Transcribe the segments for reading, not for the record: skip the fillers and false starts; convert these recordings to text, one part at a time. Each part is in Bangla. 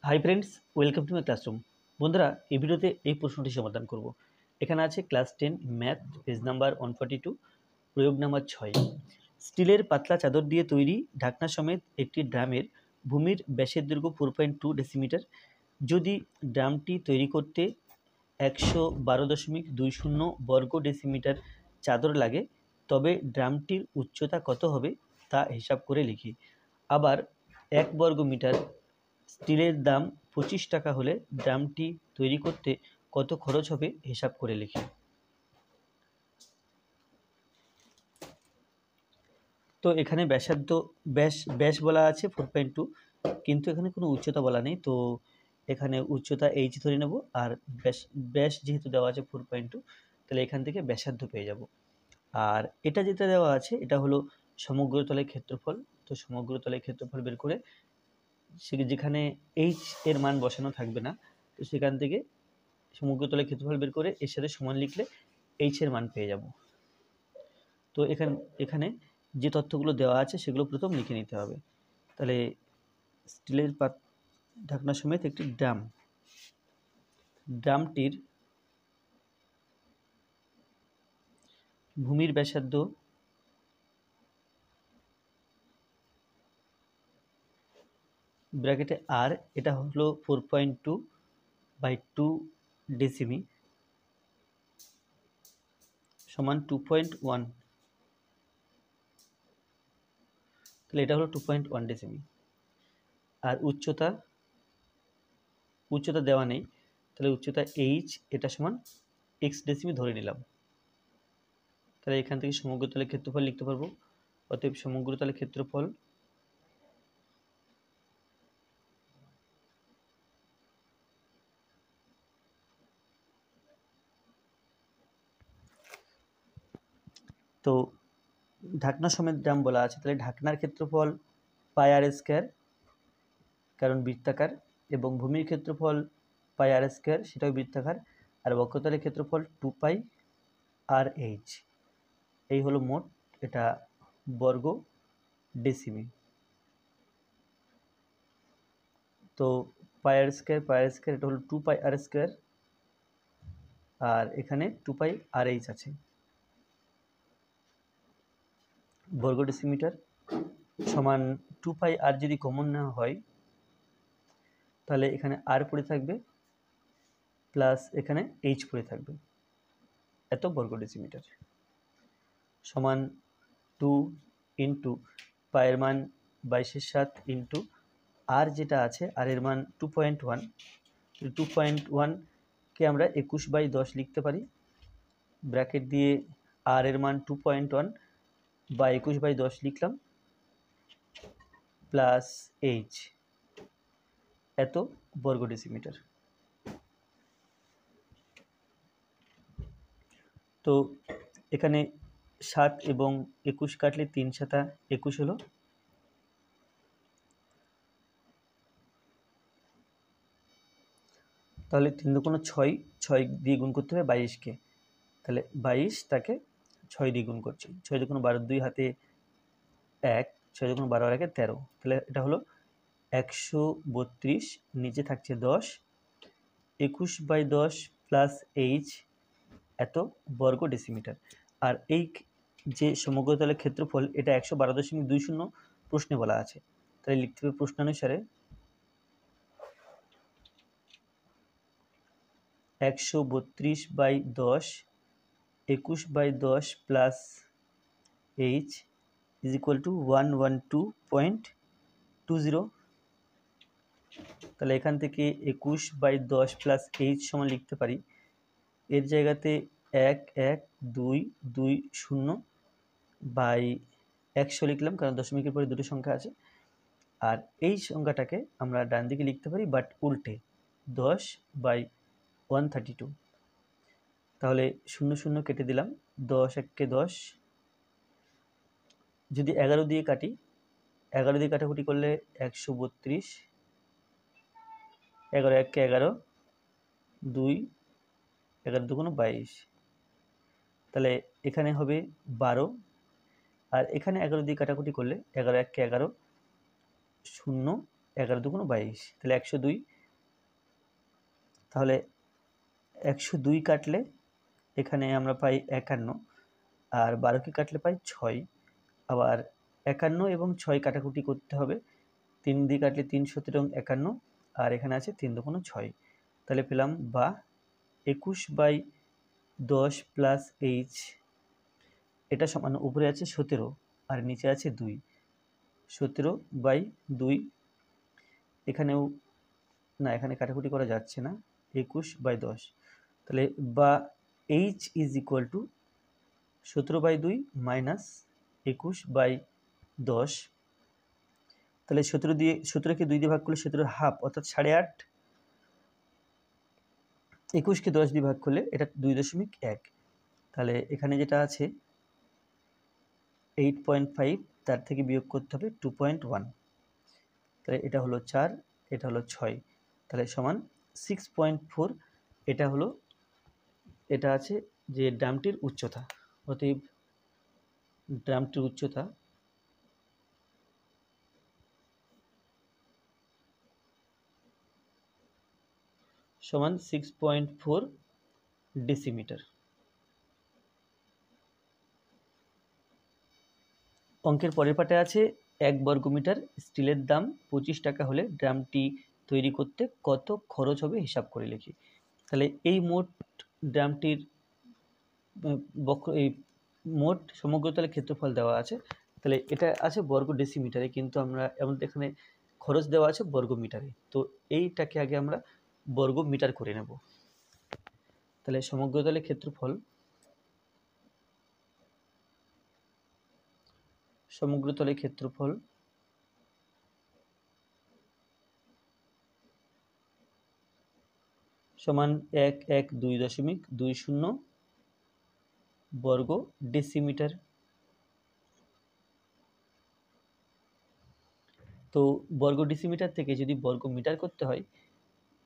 Hi friends, welcome to my classroom. বন্ধুরা, এই ভিডিওতে এই প্রশ্নটি সমাধান করব। এখানে আছে ক্লাস 10 ম্যাথ, পেজ নাম্বার 142, প্রয়োগ নাম্বার 6। স্টিলের পাতলা চাদর দিয়ে তৈরি ঢাকনা সমেত একটি ড্রামের ভূমির ব্যাসের দৈর্ঘ্য 4.2 ডেসিমিটার। যদি ড্রামটি তৈরি করতে 112.20 বর্গ ডেসিমিটার চাদর লাগে, তবে ড্রামটির উচ্চতা কত হবে তা হিসাব করে লিখি। আবার 1 বর্গ মিটার স্টিলের দাম 25 টাকা হলে ড্রামটি তৈরি করতে কত খরচ হবে হিসাব করে লিখি। তো এখানে ব্যাসার্ধ ব্যাস বলা আছে 4.2, কিন্তু এখানে কোনো উচ্চতা বলা নেই, তো এখানে উচ্চতা এইচ ধরে নেব, আর ব্যাস যেহেতু দেওয়া আছে 4.2, তাহলে এখান থেকে ব্যাসার্ধ পেয়ে যাব। আর এটা যেটা দেওয়া আছে এটা হলো সমগ্র তলের ক্ষেত্রফল। তো সমগ্র তলের ক্ষেত্রফল বের করে যেখানে এইচ এর মান বসানো থাকবে না, তো সেখান থেকে সমগ্র তলের ক্ষেত্রফল বের করে এর সাথে সমান লিখলে এইচ এর মান পেয়ে যাব। তো এখানে যে তথ্যগুলো দেওয়া আছে সেগুলো প্রথম লিখে নিতে হবে। তাহলে স্টিলের ঢাকনা সমেত একটি ড্রামটির ভূমির ব্যাসার্ধ ব্র্যাকেটে আর, এটা হলো 4.2/2 ডেসিমি সমান 2.1, তাহলে এটা হলো 2.1 ডেসিমি। আর উচ্চতা দেওয়া নেই, তাহলে উচ্চতা এইচ, এটা সমান এক্স ডেসিমি ধরে নিলাম। তাহলে এখান থেকে সমগ্র তলের ক্ষেত্রফল লিখতে পারবো। অতএব সমগ্র তলের ক্ষেত্রফল তো ঢাকনা সমেত ড্রাম বলা আছে, তাহলে ঢাকনার ক্ষেত্রফল পাই আর স্কয়ার, কারণ বৃত্তাকার, এবং ভূমির ক্ষেত্রফল পাই আর স্কয়ার, সেটাও বৃত্তাকার, আর বক্ষতলের ক্ষেত্রফল 2 পাই আর এইচ। এই হলো মোট এটা বর্গ ডেসিমি। তো পাই আর স্কয়ার এটা হলো 2 পাই আর স্কয়ার, আর এখানে 2 পাই আর এইচ আছে বর্গ ডেসিমিটার, সমান 2 পাই আর যদি কমন নেওয়া হয় তাহলে এখানে আর পড়ে থাকবে প্লাস এখানে এইচ পড়ে থাকবে, এত বর্গ ডেসিমিটার, সমান 2 ইন্টু পায়ের মান 22/7 ইন্টু আর যেটা আছে আর এর মান 2.1, 2.1কে আমরা 21/10 লিখতে পারি। ব্র্যাকেট দিয়ে আর এর মান 2.1 বা 21/10 লিখলাম, প্লাস এইচ, এত বর্গ ডেসিমিটার। তো এখানে 7 এবং 21 কাটলে 3 7 21 হলো, তাহলে 3 দুগুণ 6, 6 দিয়ে গুণ করতে হবে 22কে, তাহলে 22 তাকে 6 দিয়ে গুণ করছি, 6 দুগুণ 12, 2 হাতে 1, 6 দুগুণ 12 আর 1 13, তাহলে এটা হলো 132, নিচে থাকছে 10, 21/10 প্লাস এইচ, এত বর্গ ডেসিমিটার। আর এই যে সমগ্র তলের ক্ষেত্রফল এটা 112.20 প্রশ্নে বলা আছে, তাহলে লিখতে হবে প্রশ্নানুসারে 132/10 21/10 plus H is equal to 112.20। তাহলে এখান থেকে 21/10 প্লাস এইচ সমান লিখতে পারি, এর জায়গাতে 11220/100 লিখলাম, কারণ দশমিকের পরে দুটো সংখ্যা আছে। আর এই সংখ্যাটাকে আমরা ডান দিকে লিখতে পারি, বাট উল্টে 10/132। তাহলে 0 0 কেটে দিলাম, 10 1 10, যদি 11 দিয়ে কাটি, 11 দিয়ে কাটাকুটি করলে 132, 11 1 11, 2 11 দুগুণ 22, তাহলে এখানে হবে 12, আর এখানে 11 দিয়ে কাটাকুটি করলে 11 1 11, 0 11 দুগুণ 22, তাহলে 102। তাহলে 102 কাটলে এখানে আমরা পাই 51, আর 12কে কাটলে পাই 6। আবার 51 এবং 6 কাটাকুটি করতে হবে, 3 দিয়ে কাটলে 3 17 এবং 51, আর এখানে আছে 3 দুগুণ 6। তাহলে পেলাম বা 21/10 প্লাস এইচ, এটা সমান উপরে আছে 17 আর নিচে আছে 2, 17/2। এখানেও না, এখানে কাটাকুটি করা যাচ্ছে না, 21/10। তাহলে বা H is equal to 17/2 minus 21/10। তাহলে 17কে 2 দিয়ে ভাগ করলে 17 হাফ অর্থাৎ 8.5। 21কে 10 দিয়ে ভাগ করলে এটা 2.1। তাহলে এখানে যেটা আছে 8.5, তার থেকে বিয়োগ করতে হবে 2.1। তাহলে এটা হলো 4, এটা হলো 6, তাহলে সমান 6.4। এটা হলো, এটা আছে যে ড্রামটির উচ্চতা। অতএব ড্রামটির উচ্চতা সমান 6.4 ডেসিমিটার। অঙ্কের পরের পাটে আছে 1 বর্গমিটার স্টিলের দাম 25 টাকা হলে ড্রামটি তৈরি করতে কত খরচ হবে হিসাব করে লিখি। তাহলে এই মোট ড্রামটির এই মোট সমগ্রতলের ক্ষেত্রফল দেওয়া আছে। তাহলে এটা আছে বর্গ ডেসিমিটারে, কিন্তু আমরা এখানে খরচ দেওয়া আছে বর্গ মিটারে, তো এইটাকে আগে আমরা বর্গ মিটার করে নেব। তাহলে সমগ্রতলের ক্ষেত্রফল সমান 112.20 বর্গ ডেসিমিটার। তো বর্গ ডেসিমিটার থেকে যদি বর্গ মিটার করতে হয়,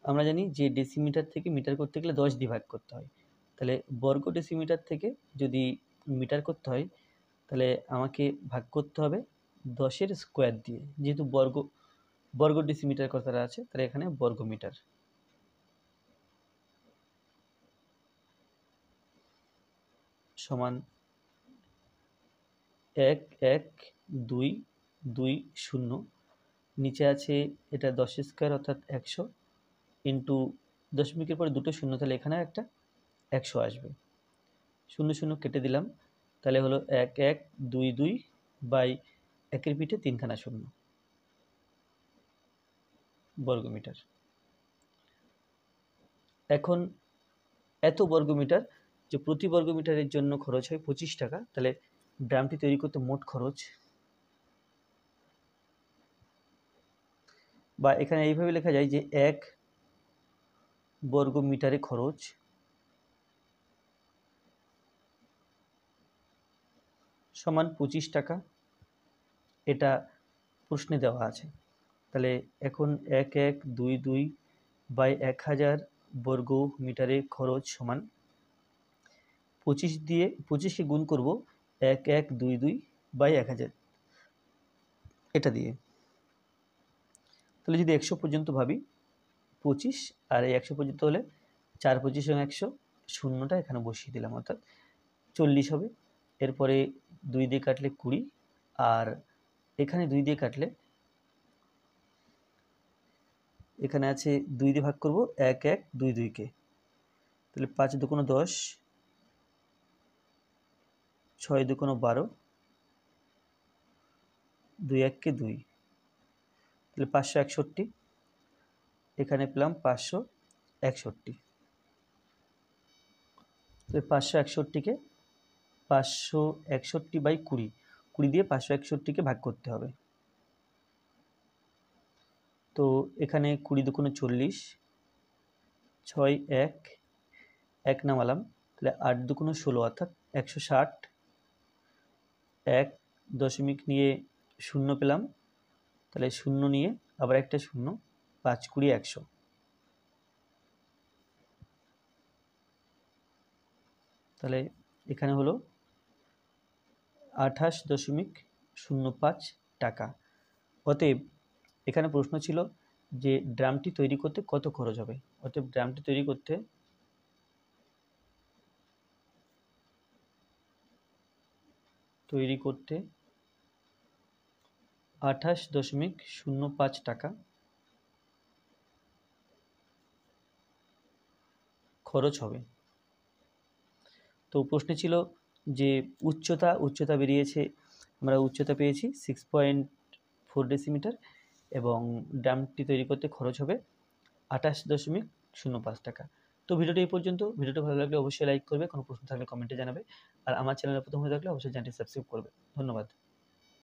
আমরা জানি যে ডেসিমিটার থেকে মিটার করতে গেলে 10 দিয়ে ভাগ করতে হয়। তাহলে বর্গ ডেসিমিটার থেকে যদি মিটার করতে হয়, তাহলে আমাকে ভাগ করতে হবে 10-এর স্কোয়ার দিয়ে, যেহেতু বর্গ ডেসিমিটার কথাটা আছে, তাহলে এখানে বর্গ মিটার সমান 11220। নিচে আছে এটা 10 স্কোয়ার অর্থাৎ 100 ইন্টু দশমিকের পরে দুটো শূন্য, তাহলে এখানে একটা 100 আসবে। 0 কেটে দিলাম, তাহলে হলো 1122/1-এর পিঠে 3খানা শূন্য বর্গমিটার। এখন এত বর্গমিটার যে প্রতি বর্গমিটারের জন্য খরচ হয় 25 টাকা। তাহলে ড্রামটি তৈরি করতে মোট খরচ, বা এখানে এইভাবে লেখা যায় যে 1 বর্গমিটারে খরচ সমান 25 টাকা, এটা প্রশ্নে দেওয়া আছে। তাহলে এখন 1122/1000 বর্গ মিটারে খরচ সমান 25কে গুণ করব 1122/1000 এটা দিয়ে। তাহলে যদি 100 পর্যন্ত ভাবি 25, আর এই 100 পর্যন্ত হলে 4×25 = 100, শূন্যটা এখানে বসিয়ে দিলাম অর্থাৎ 40 হবে। এরপরে 2 দিয়ে কাটলে 20, আর এখানে 2 দিয়ে কাটলে এখানে আছে 2 দিয়ে ভাগ করব 1122-কে, তাহলে 5×2 = 10, 6×2 = 12, 2×1 = 2, তাহলে 561। এখানে পেলাম 561। তাহলে 561কে 561/20, 20 দিয়ে 561কে ভাগ করতে হবে। তো এখানে 20×2 = 40, 6 1 নামালাম, তাহলে 8×2 = 16 অর্থাৎ 160। 1 দশমিক নিয়ে শূন্য পেলাম, তাহলে শূন্য নিয়ে আবার একটা শূন্য, 5×20 = 100। তাহলে এখানে হলো 28.05 টাকা। অতএব এখানে প্রশ্ন ছিল যে ড্রামটি তৈরি করতে কত খরচ হবে, অর্থাৎ ড্রামটি তৈরি করতে 28.05 টাকা খরচ হবে। তো প্রশ্নে ছিল যে উচ্চতা বেরিয়েছে, আমরা উচ্চতা পেয়েছি 6.4 ডেসিমিটার এবং ড্যামটি তৈরি করতে খরচ হবে 28.05 টাকা। তো ভিডিওটি এই পর্যন্ত। ভিডিওটি ভালো লাগলে অবশ্যই লাইক করবে, কোনো প্রশ্ন থাকলে কমেন্টে জানাবে, আর আমার চ্যানেলে প্রথম হয়ে থাকলে অবশ্যই চ্যানেলটি সাবস্ক্রাইব করবে। ধন্যবাদ।